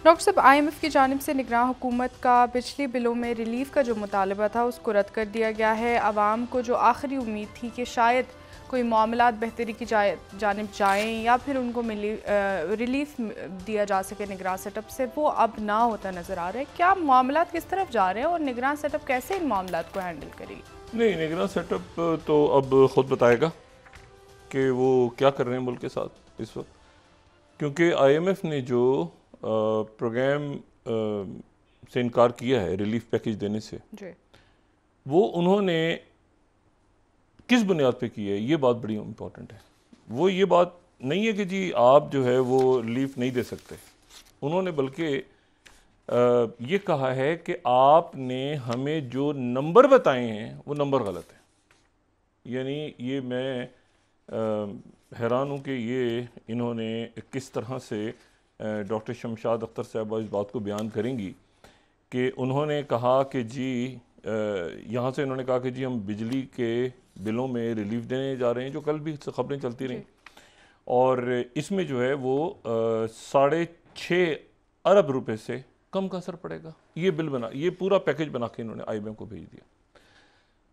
Doctor साहब, IMF की जानिब से निगरान हुकूमत का बिजली बिलों में रिलीफ का जो मुतालबा था उसको रद्द कर दिया गया है। आवाम को जो आखिरी उम्मीद थी कि शायद कोई मामलात बेहतरी की जानिब जाएँ या फिर उनको रिलीफ दिया जा सके निगरान सेटअप से, वो अब ना होता नज़र आ रहा है। क्या मामलात किस तरफ जा रहे हैं और निगरान सेटअप कैसे इन मामलात को हैंडल करेगी? नहीं, निगरान सेटअप तो अब ख़ुद बताएगा कि वो क्या कर रहे हैं मुल्क के साथ इस वक्त, क्योंकि IMF ने जो प्रोग्राम से इनकार किया है रिलीफ पैकेज देने से, वो उन्होंने किस बुनियाद पे किया है, ये बात बड़ी इम्पोर्टेंट है। वो ये बात नहीं है कि जी आप जो है वो रिलीफ नहीं दे सकते। उन्होंने बल्कि ये कहा है कि आपने हमें जो नंबर बताए हैं वो नंबर गलत है। यानी ये मैं हैरान हूँ कि ये इन्होंने किस तरह से डॉक्टर शमशाद अख्तर साहबा इस बात को बयान करेंगी कि उन्होंने कहा कि जी यहाँ से इन्होंने कहा कि जी हम बिजली के बिलों में रिलीफ देने जा रहे हैं, जो कल भी खबरें चलती रहीं, और इसमें जो है वो 6.5 अरब रुपए से कम का असर पड़ेगा। ये बिल बना, ये पूरा पैकेज बना के इन्होंने IMF को भेज दिया।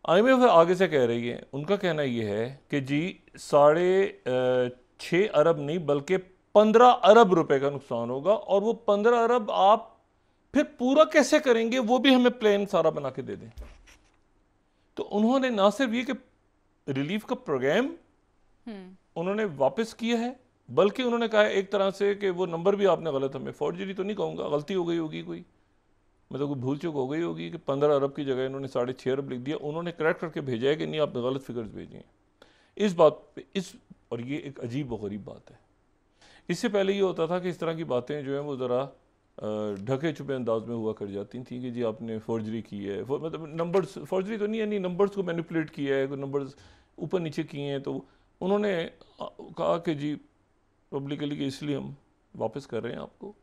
IMF आगे से कह रही है, उनका कहना ये है कि जी 6.5 अरब नहीं बल्कि 15 अरब रुपए का नुकसान होगा, और वो 15 अरब आप फिर पूरा कैसे करेंगे वो भी हमें प्लान सारा बना के दे दें। तो उन्होंने ना सिर्फ ये कि रिलीफ का प्रोग्राम उन्होंने वापस किया है, बल्कि उन्होंने कहा है एक तरह से कि वो नंबर भी आपने गलत, हमें फॉर्जरी तो नहीं कहूँगा, गलती हो गई होगी, कोई मतलब कोई भूल चूक हो गई होगी कि 15 अरब की जगह इन्होंने 6.5 अरब लिख दिया। उन्होंने करेक्ट करके भेजा है कि नहीं आपने गलत फिगर्स भेजे हैं इस बात पे। और ये एक अजीब व गरीब बात है। इससे पहले ये होता था कि इस तरह की बातें जो हैं वो ज़रा ढके छुपे अंदाज में हुआ कर जाती थी कि जी आपने फॉर्जरी की है, मतलब नंबर्स, फॉर्जरी तो नहीं, यानी नंबर्स को मैनिपुलेट किया है, नंबर्स ऊपर नीचे किए हैं। तो उन्होंने कहा कि जी पब्लिकली कि इसलिए हम वापस कर रहे हैं आपको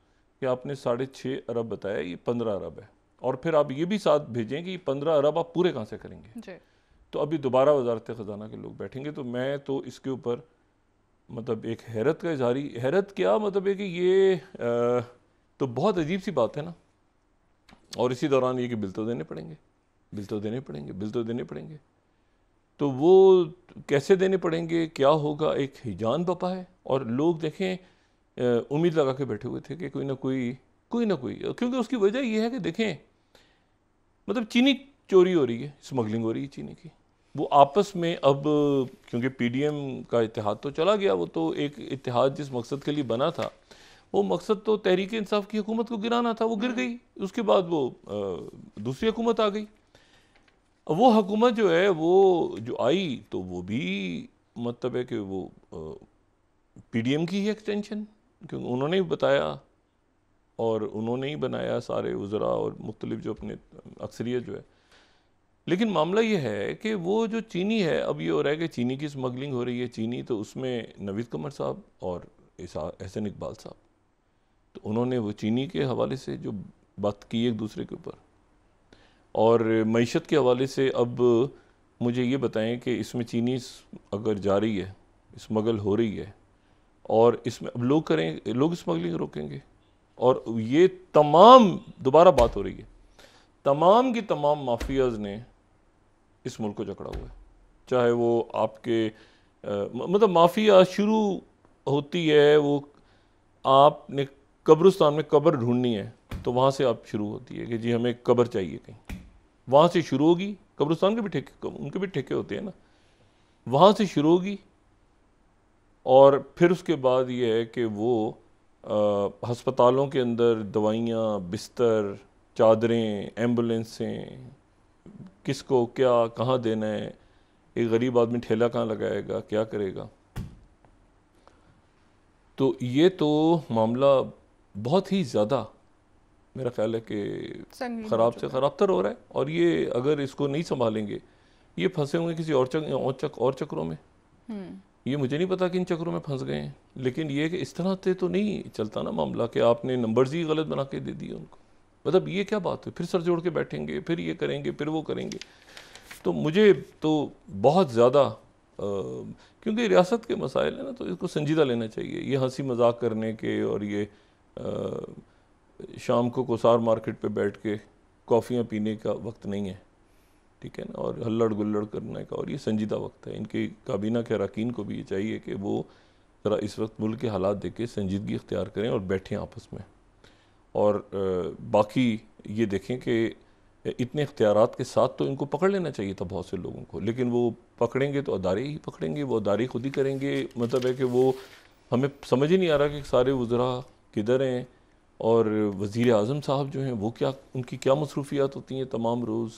कि आपने 6.5 अरब बताया, ये 15 अरब है, और फिर आप ये भी साथ भेजें कि 15 अरब आप पूरे कहाँ से करेंगे। तो अभी दोबारा वजारत ख़जाना के लोग बैठेंगे। तो मैं तो इसके ऊपर मतलब एक हैरत का इजहारी, हैरत क्या मतलब है कि ये तो बहुत अजीब सी बात है ना। और इसी दौरान ये कि बिल तो देने पड़ेंगे, बिल तो देने पड़ेंगे, बिल तो देने पड़ेंगे। तो वो कैसे देने पड़ेंगे, क्या होगा, एक हिजान बपा है। और लोग देखें उम्मीद लगा के बैठे हुए थे कि कोई ना कोई क्योंकि उसकी वजह यह है कि देखें मतलब चीनी चोरी हो रही है, स्मगलिंग हो रही है चीनी की। वो आपस में अब क्योंकि PDM का इत्तेहाद तो चला गया, वो तो एक इत्तेहाद जिस मकसद के लिए बना था, वो मकसद तो तहरीक इंसाफ की हुकूमत को गिराना था, वो गिर गई। उसके बाद वो दूसरी हुकूमत आ गई। वो हुकूमत जो है वो जो आई तो वो भी मतलब है कि वो PDM की ही एक्सटेंशन, क्योंकि उन्होंने भी बताया और उन्होंने ही बनाया सारे वज़रा और मुख्तलिफ जो अपने अक्सरियत जो है। लेकिन मामला ये है कि वो जो चीनी है, अब ये हो रहा है कि चीनी की स्मगलिंग हो रही है चीनी, तो उसमें नवीद कमर साहब और एहसन इकबाल साहब, तो उन्होंने वो चीनी के हवाले से जो बात की एक दूसरे के ऊपर, और मईशत के हवाले से अब मुझे ये बताएं कि इसमें चीनी अगर जा रही है, स्मगल हो रही है, और इसमें अब लोग स्मगलिंग रोकेंगे, और ये तमाम दोबारा बात हो रही है, तमाम की तमाम माफियाज ने इस मुल्क को जकड़ा हुआ है। चाहे वो आपके मतलब माफिया शुरू होती है, वो आपने कब्रिस्तान में कब्र ढूंढनी है तो वहाँ से आप शुरू होती है कि जी हमें कब्र चाहिए कहीं, वहाँ से शुरू होगी। कब्रिस्तान के भी ठेके, उनके भी ठेके होते हैं ना, वहाँ से शुरू होगी। और फिर उसके बाद ये है कि वो हस्पतालों के अंदर दवाइयाँ, बिस्तर, चादरें, एम्बुलेंसें, किसको क्या कहाँ देना है, एक गरीब आदमी ठेला कहाँ लगाएगा, क्या करेगा। तो ये तो मामला बहुत ही ज़्यादा मेरा ख्याल है कि ख़राब से ख़राबतर हो रहा है। और ये अगर इसको नहीं संभालेंगे, ये फंसे होंगे किसी और चक्रों में। ये मुझे नहीं पता किन चक्रों में फंस गए हैं, लेकिन ये कि इस तरह से तो नहीं चलता ना मामला कि आपने नंबर्स ही गलत बना के दे दिए उनको। मतलब ये क्या बात है, फिर सर जोड़ के बैठेंगे, फिर ये करेंगे, फिर वो करेंगे। तो मुझे तो बहुत ज़्यादा क्योंकि रियासत के मसाइल है ना, तो इसको संजीदा लेना चाहिए। ये हंसी मजाक करने के और ये शाम को कोसार मार्केट पे बैठ के कॉफ़ियाँ पीने का वक्त नहीं है, ठीक है ना, और हल्लड़ गुल्लड़ करने का, और ये संजीदा वक्त है। इनकी काबीना के अरकान को भी ये चाहिए कि वो ज़रा इस वक्त मुल्क के हालात देख के संजीदगी इख्तियार करें और बैठें आपस में, और बाकी ये देखें कि इतने इख्तियारात के साथ तो इनको पकड़ लेना चाहिए था बहुत से लोगों को, लेकिन वो पकड़ेंगे तो अदारे ही पकड़ेंगे, वो अदारे खुद ही करेंगे। मतलब है कि वो हमें समझ ही नहीं आ रहा कि सारे वज़रा किधर हैं, और वज़ीर आज़म साहब जो हैं वो क्या, उनकी क्या मसरूफियात होती हैं तमाम रोज़,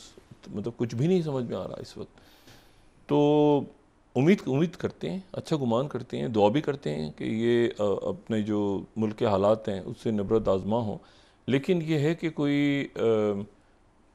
मतलब कुछ भी नहीं समझ में आ रहा इस वक्त। तो उम्मीद करते हैं, अच्छा गुमान करते हैं, दुआ भी करते हैं कि ये अपने जो मुल्क के हालात हैं उससे नबरत आज़मा हो। लेकिन ये है कि कोई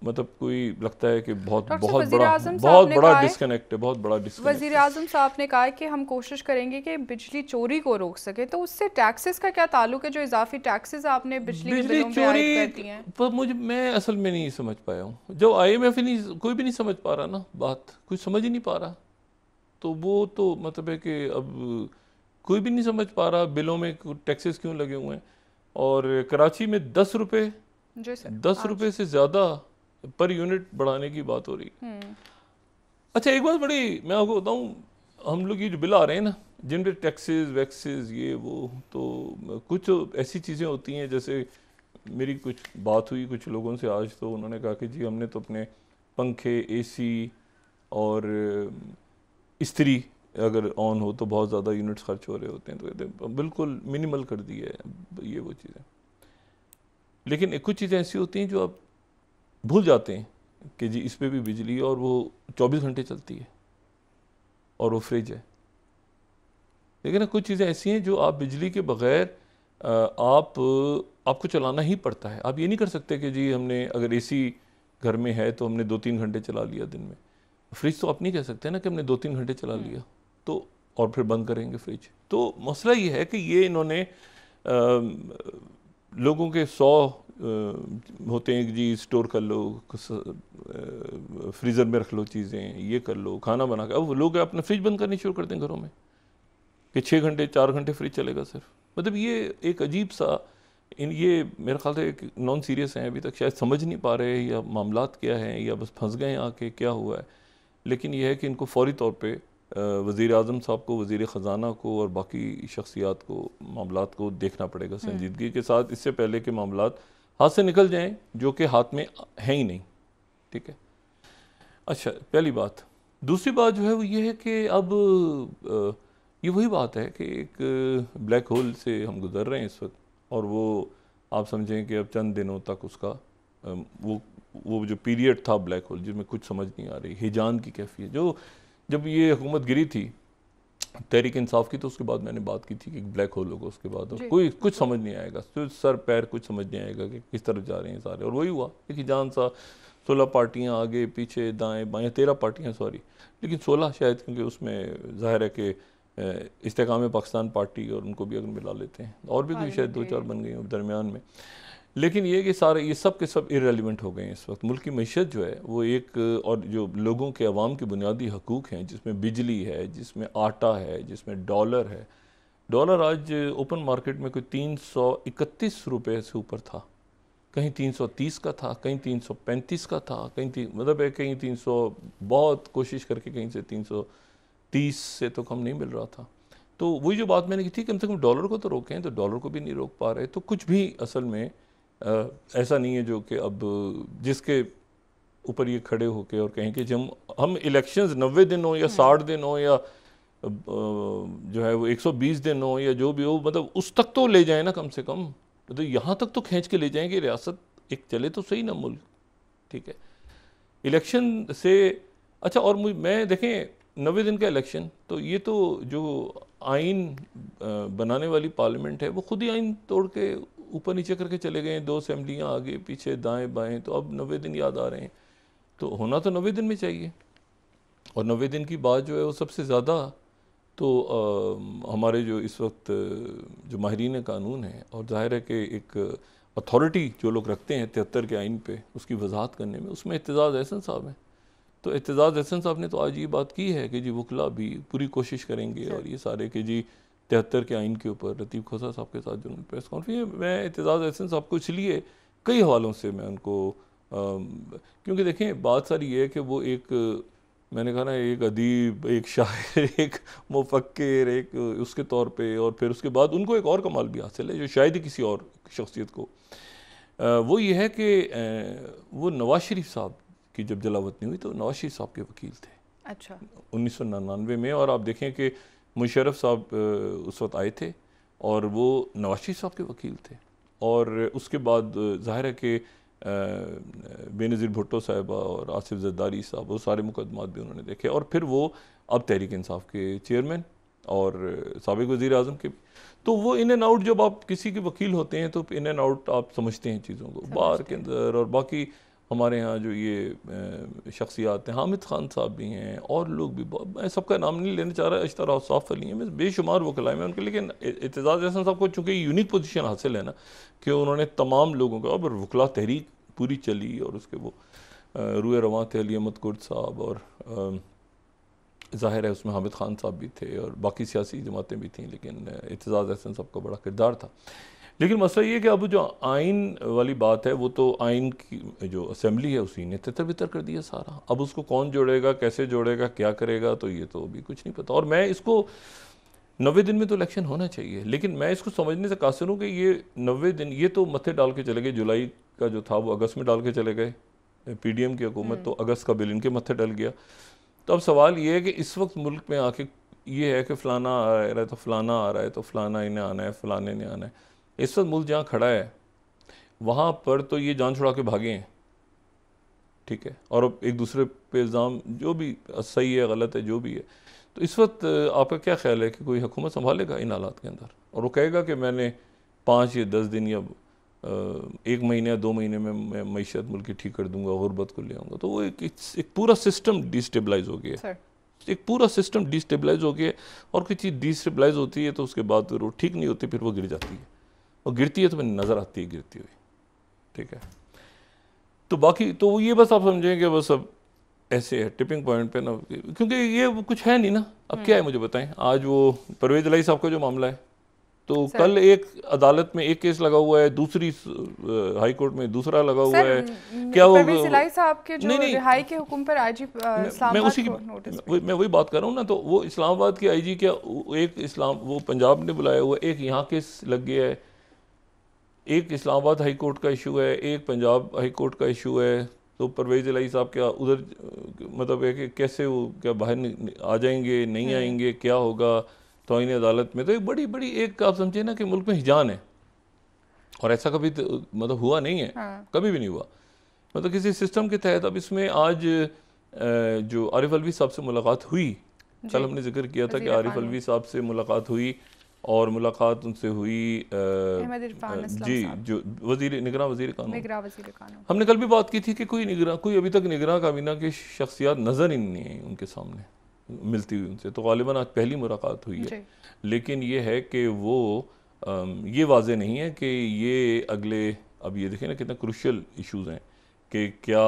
मतलब कोई लगता है कि बहुत बड़ा डिस्कनेक्ट है, बहुत बड़ा डिस्कनेक्ट। वज़ीर आज़म साहब ने कहा है कि हम कोशिश करेंगे कि बिजली चोरी को रोक सके, तो उससे टैक्सेस का क्या ताल्लुक है, जो इजाफी टैक्सेस आपने बिजली चोरी कर दी हैं? पर मैं असल में नहीं समझ पाया हूँ, जो IMF ही नहीं, कोई भी नहीं समझ पा रहा ना, बात कुछ समझ ही नहीं पा रहा। तो वो तो मतलब है कि अब कोई भी नहीं समझ पा रहा बिलों में टैक्सेस क्यों लगे हुए हैं। और कराची में 10 रुपये से ज़्यादा पर यूनिट बढ़ाने की बात हो रही। अच्छा, एक बात बड़ी मैं आपको बताऊं, हम लोग ये जो बिल आ रहे हैं ना, जिन पे टैक्सेस वैक्सेस ये वो, तो कुछ ऐसी चीज़ें होती हैं, जैसे मेरी कुछ बात हुई कुछ लोगों से आज, तो उन्होंने कहा कि जी हमने तो अपने पंखे, AC और इस्त्री अगर ऑन हो तो बहुत ज़्यादा यूनिट्स खर्च हो रहे होते हैं, तो कहते हैं बिल्कुल मिनिमल कर दी है ये वो चीज़ें। लेकिन कुछ चीज़ें ऐसी होती हैं जो आप भूल जाते हैं कि जी इस पे भी बिजली है, और वो 24 घंटे चलती है, और वो फ्रिज है। लेकिन ना कुछ चीज़ें ऐसी हैं जो आप बिजली के बग़ैर आपको चलाना ही पड़ता है। आप ये नहीं कर सकते कि जी हमने अगर AC घर में है तो हमने 2-3 घंटे चला लिया दिन में। फ्रिज तो आप नहीं कह सकते ना कि हमने 2-3 घंटे चला लिया तो और फिर बंद करेंगे फ्रिज। तो मसला ये है कि ये इन्होंने लोगों के 100 होते हैं कि जी स्टोर कर लो, फ्रीज़र में रख लो चीज़ें, ये कर लो, खाना बना के। अब लोग अपना फ्रिज बंद करनी शुरू कर दें घरों में कि 6 घंटे 4 घंटे फ्रिज चलेगा सिर्फ। मतलब ये एक अजीब सा ये मेरे ख्याल से नॉन सीरियस हैं, अभी तक शायद समझ नहीं पा रहे या मामलात क्या हैं, या बस फंस गए आके क्या हुआ है। लेकिन यह है कि इनको फौरी तौर पे वज़ीर आज़म साहब को, वज़ीर ख़ज़ाना को और बाकी शख्सियात को मामलात को देखना पड़ेगा संजीदगी के साथ, इससे पहले कि मामलात हाथ से निकल जाएं जो कि हाथ में हैं ही नहीं। ठीक है, अच्छा पहली बात। दूसरी बात जो है वो ये है कि अब ये वही बात है कि एक ब्लैक होल से हम गुज़र रहे हैं इस वक्त, और वो आप समझें कि अब चंद दिनों तक उसका वो जो पीरियड था ब्लैक होल जिसमें कुछ समझ नहीं आ रही, हिजान की कैफियत, जो जब ये हुकूमत गिरी थी तहरीक इंसाफ की, तो उसके बाद मैंने बात की थी कि ब्लैक होल होगा उसके बाद, कोई कुछ समझ नहीं आएगा, सर पैर कुछ समझ नहीं आएगा कि किस तरफ जा रहे हैं सारे। और वही हुआ, एक हिजान सा, 16 पार्टियाँ आगे पीछे दाएँ बाएँ, 13 पार्टियाँ सॉरी, लेकिन 16 शायद, क्योंकि उसमें ज़ाहिर है कि इस्तेकाम पाकिस्तान पार्टी और उनको भी अगर मिला लेते हैं, और भी कोई शायद 2-4 बन गई हैं दरमियान में। लेकिन ये कि सारे ये सब के सब इरेलीवेंट हो गए हैं इस वक्त। मुल्क की मईशत जो है वो एक, और जो लोगों के अवाम के बुनियादी हकूक़ हैं, जिसमें बिजली है, जिसमें आटा है, जिसमें डॉलर है। डॉलर आज ओपन मार्केट में कोई 331 रुपये से ऊपर था, कहीं 330 का था, कहीं 335 का था, कहीं मतलब है कहीं 300, बहुत कोशिश करके कहीं से 330 से तो कम नहीं मिल रहा था। तो वही जो बात मैंने की थी, कम से कम डॉलर को तो रोकें, तो डॉलर को भी नहीं रोक पा रहे। तो कुछ भी असल में ऐसा नहीं है जो कि अब जिसके ऊपर ये खड़े होके और कहें कि जब हम इलेक्शंस 90 दिन हो या 60 दिन हो या जो है वो 120 दिन हो या जो भी हो, मतलब उस तक तो ले जाएं ना कम से कम, तो यहाँ तक तो खींच के ले जाएंगे, रियासत एक चले तो सही ना मुल्क। ठीक है, इलेक्शन से अच्छा, और मैं देखें 90 दिन का इलेक्शन, तो ये तो जो आइन बनाने वाली पार्लियामेंट है वो खुद ही आइन तोड़ के ऊपर नीचे करके चले गए, 2 असेंबलियाँ आगे पीछे दाएं बाएं, तो अब 90 दिन याद आ रहे हैं। तो होना तो 90 दिन में चाहिए, और 90 दिन की बात जो है वो सबसे ज़्यादा तो हमारे जो इस वक्त जो माहिरीन कानून हैं, और ज़ाहिर है कि एक अथॉरिटी जो लोग रखते हैं 73 के आइन पे, उसकी वजाहत करने में, उसमें एतजाज़ एहसन साहब हैं। तो एतजाज़ एहसन साहब ने तो आज ये बात की है कि जी वकला भी पूरी कोशिश करेंगे, और ये सारे कि जी 73 के आइन के ऊपर लतीफ़ खोसा साहब के साथ जो उन्होंने प्रेस कॉन्फ्रेंस, मैं एतजाज़ एहसन साहब को इसलिए कई हवालों से मैं उनको क्योंकि देखें बात सारी ये है कि वो एक, मैंने कहा ना, एक अदीब, एक शायर, एक मुफक्किर, एक उसके तौर पे, और फिर उसके बाद उनको एक और कमाल भी हासिल है जो शायद ही किसी और शख्सियत को, वो ये है कि वो नवाज शरीफ साहब की जब जलावतनी हुई तो नवाज शरीफ साहब के वकील थे। अच्छा। 1999 में, और आप देखें कि मुशर्रफ साहब उस वक्त आए थे और वो नवाज शरीफ साहब के वकील थे। और उसके बाद ज़ाहिर है कि बेनज़ीर भुट्टो साहिबा और आसिफ जरदारी साहब, वो सारे मुकदमात भी उन्होंने देखे, और फिर वो अब तहरीक इंसाफ के चेयरमैन और साबिक़ वज़ीर आज़म के। तो वो इन एंड आउट, जब आप किसी के वकील होते हैं तो इन एंड आउट आप समझते हैं चीज़ों को, बार के अंदर। और बाकी हमारे यहाँ जो ये शख्सियात हैं, हामिद खान साहब भी हैं और लोग भी, मैं सबका नाम नहीं लेना चाह रहा, अशतर औसाफ अली हैं, मैं बेशुमार वो कलाम है उनके, लेकिन एतजाज़ एहसन साहब को चूँकि यूनिक पोजीशन हासिल है ना कि उन्होंने तमाम लोगों का, और वकला तहरीक पूरी चली, और उसके वो रूए रवां थे अली अहमद कुर्द साहब, और ज़ाहिर है उसमें हामिद खान साहब भी थे और बाकी सियासी जमातें भी थीं, लेकिन एतजाज़ एहसन साहब का बड़ा किरदार था। लेकिन मसला ये कि अब जो आइन वाली बात है, वो तो आइन की जो असेंबली है उसी ने तितर बितर कर दिया सारा। अब उसको कौन जोड़ेगा, कैसे जोड़ेगा, क्या करेगा, तो ये तो अभी कुछ नहीं पता। और मैं इसको 90 दिन में तो इलेक्शन होना चाहिए, लेकिन मैं इसको समझने से कासिर हूँ कि ये 90 दिन, ये तो मत्थे डाल के चले गए, जुलाई का जो था वो अगस्त में डाल के चले गए, PDM की हुकूमत, तो अगस्त का बिल इनके मत्थे डल गया। तो अब सवाल ये है कि इस वक्त मुल्क में आके ये है कि फ़लाना आ रहा है तो फ़लाना आ रहा है, तो फ़लाना इन्हें आना है, फ़लाने ने आना है। इस वक्त मुल्क जहाँ खड़ा है वहाँ पर तो ये जान छुड़ा के भागे हैं, ठीक है, और अब एक दूसरे पे इल्ज़ाम, जो भी सही है गलत है जो भी है। तो इस वक्त आपका क्या ख्याल है कि कोई हुकूमत संभालेगा इन हालात के अंदर, और वो कहेगा कि मैंने 5 या 10 दिन या 1 महीने या 2 महीने में मैं मईशत मुल्क की ठीक कर दूंगा, गुरबत को ले आऊँगा। तो वो एक पूरा सिस्टम डिस्टेबलाइज हो गया, एक पूरा सिस्टम डिस्टेबलाइज हो गया। और कोई चीज़ डिस्टेबलाइज होती है तो उसके बाद वो ठीक नहीं होती, फिर वो गिर जाती है, और गिरती है तो मैंने नज़र आती है गिरती हुई, ठीक है। तो बाकी तो ये बस आप समझेंगे बस अब ऐसे है टिपिंग पॉइंट पे ना, क्योंकि ये कुछ है नहीं ना। अब क्या है मुझे बताएं, आज वो परवेज़ इलाही साहब का जो मामला है, तो कल एक अदालत में एक केस लगा हुआ है, दूसरी हाई कोर्ट में दूसरा लगा हुआ है। क्या वो परवेज़ इलाही साहब के जो रिहाई के हुक्म पर आईजी मैं वही बात कर रहा हूँ ना। तो वो इस्लामाबाद के आईजी क्या एक वो पंजाब ने बुलाया हुआ, एक यहाँ केस लग गया है, एक इस्लामाबाद हाई कोर्ट का इशू है, एक पंजाब हाई कोर्ट का इशू है। तो परवेज़ इलाही साहब क्या उधर, मतलब है कि कैसे वो क्या बाहर आ जाएंगे, नहीं आएंगे, क्या होगा तो इन अदालत में। तो एक बड़ी बड़ी एक आप समझिए ना कि मुल्क में हिजान है, और ऐसा कभी मतलब हुआ नहीं है, कभी भी नहीं हुआ, मतलब किसी सिस्टम के तहत। अब इसमें आज जो आरिफ अलवी साहब से मुलाकात हुई, कल हमने जिक्र किया था कि आरिफ अलवी साहब से मुलाकात हुई, और मुलाकात उनसे हुई जी जो निगरान वज़ीर कानून। हमने कल भी बात की थी कि कोई अभी तक निगरान काबीना की शख्सियत नज़र ही नहीं आई उनके सामने मिलती हुई उनसे। तो गालिबन आज पहली मुलाकात हुई है, लेकिन ये है कि वो ये वाज़े नहीं है कि ये अगले, अब ये देखें ना कितना क्रूशियल इश्यूज़ हैं कि क्या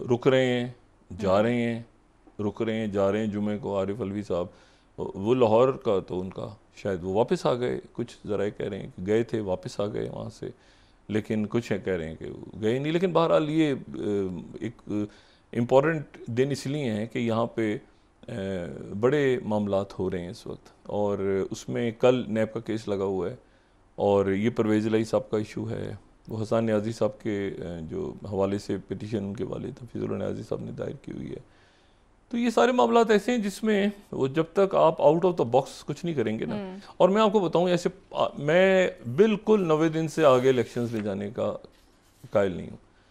रुक रहे हैं, जा रहे हैं, रुक रहे हैं, जा रहे हैं। जुमे को आरिफ अलवी साहब वो लाहौर का, तो उनका शायद वो वापस आ गए, कुछ ज़रा कह रहे हैं कि गए थे वापस आ गए वहाँ से, लेकिन कुछ है कह रहे हैं कि गए नहीं। लेकिन बहरहाल ये एक इम्पॉर्टेंट दिन इसलिए हैं कि यहाँ पे बड़े मामलात हो रहे हैं इस वक्त, और उसमें कल नैब का केस लगा हुआ है, और ये परवेज़ इलाही साहब का इशू है, वो हसन न्याजी साहब के जो हवाले से पिटीशन उनके वालिद हफीजुल न्याजी साहब ने दायर की हुई है। तो ये सारे मामलात ऐसे हैं जिसमें वो जब तक आप आउट ऑफ द बॉक्स कुछ नहीं करेंगे ना। और मैं आपको बताऊं, ऐसे मैं बिल्कुल 90 दिन से आगे इलेक्शंस ले जाने का कायल नहीं हूँ।